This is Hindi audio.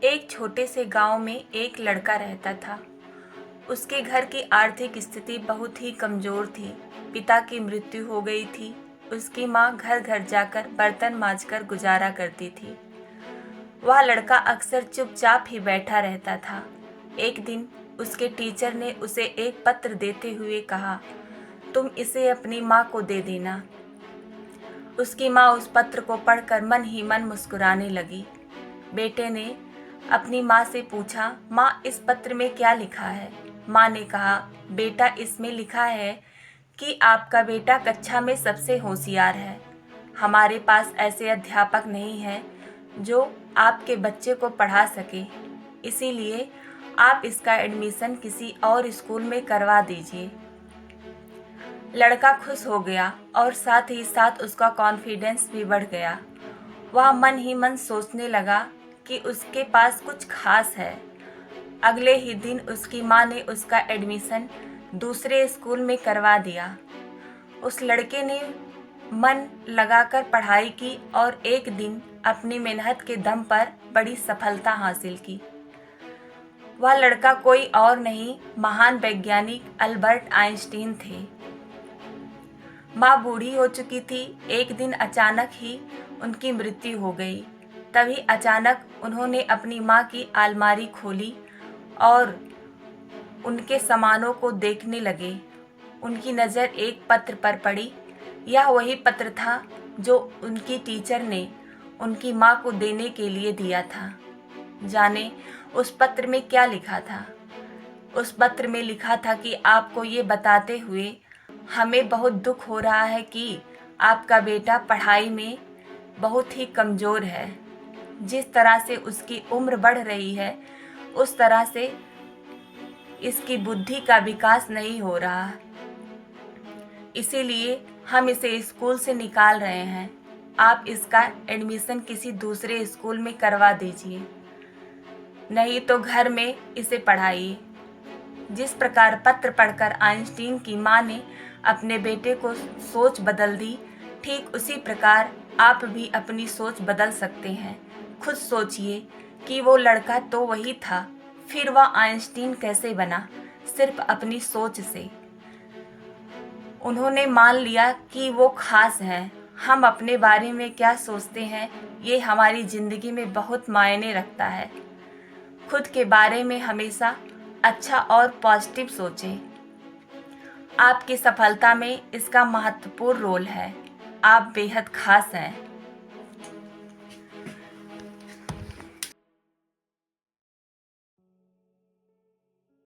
एक छोटे से गांव में एक लड़का रहता था। उसके घर की आर्थिक स्थिति बहुत ही कमजोर थी। पिता की मृत्यु हो गई थी। उसकी माँ घर घर जाकर बर्तन मांजकर गुजारा करती थी। वह लड़का अक्सर चुपचाप ही बैठा रहता था। एक दिन उसके टीचर ने उसे एक पत्र देते हुए कहा, तुम इसे अपनी माँ को दे देना। उसकी माँ उस पत्र को पढ़कर मन ही मन मुस्कुराने लगी। बेटे ने अपनी माँ से पूछा, माँ इस पत्र में क्या लिखा है? माँ ने कहा, बेटा इसमें लिखा है कि आपका बेटा कक्षा में सबसे होशियार है। हमारे पास ऐसे अध्यापक नहीं हैं जो आपके बच्चे को पढ़ा सके, इसीलिए आप इसका एडमिशन किसी और स्कूल में करवा दीजिए। लड़का खुश हो गया और साथ ही साथ उसका कॉन्फिडेंस भी बढ़ गया। वह मन ही मन सोचने लगा कि उसके पास कुछ खास है। अगले ही दिन उसकी माँ ने उसका एडमिशन दूसरे स्कूल में करवा दिया। उस लड़के ने मन लगाकर पढ़ाई की और एक दिन अपनी मेहनत के दम पर बड़ी सफलता हासिल की। वह लड़का कोई और नहीं, महान वैज्ञानिक अल्बर्ट आइंस्टीन थे। माँ बूढ़ी हो चुकी थी। एक दिन अचानक ही उनकी मृत्यु हो गई। तभी अचानक उन्होंने अपनी माँ की अलमारी खोली और उनके सामानों को देखने लगे। उनकी नज़र एक पत्र पर पड़ी। यह वही पत्र था जो उनकी टीचर ने उनकी माँ को देने के लिए दिया था। जाने उस पत्र में क्या लिखा था। उस पत्र में लिखा था कि आपको ये बताते हुए हमें बहुत दुख हो रहा है कि आपका बेटा पढ़ाई में बहुत ही कमज़ोर है। जिस तरह से उसकी उम्र बढ़ रही है उस तरह से इसकी बुद्धि का विकास नहीं हो रहा, इसीलिए हम इसे स्कूल से निकाल रहे हैं। आप इसका एडमिशन किसी दूसरे स्कूल में करवा दीजिए, नहीं तो घर में इसे पढ़ाइए। जिस प्रकार पत्र पढ़कर आइंस्टीन की माँ ने अपने बेटे को सोच बदल दी, ठीक उसी प्रकार आप भी अपनी सोच बदल सकते हैं। खुद सोचिए कि वो लड़का तो वही था, फिर वह आइंस्टीन कैसे बना? सिर्फ अपनी सोच से। उन्होंने मान लिया कि वो खास हैं। हम अपने बारे में क्या सोचते हैं, ये हमारी ज़िंदगी में बहुत मायने रखता है। खुद के बारे में हमेशा अच्छा और पॉजिटिव सोचें। आपकी सफलता में इसका महत्वपूर्ण रोल है। आप बेहद खास हैं।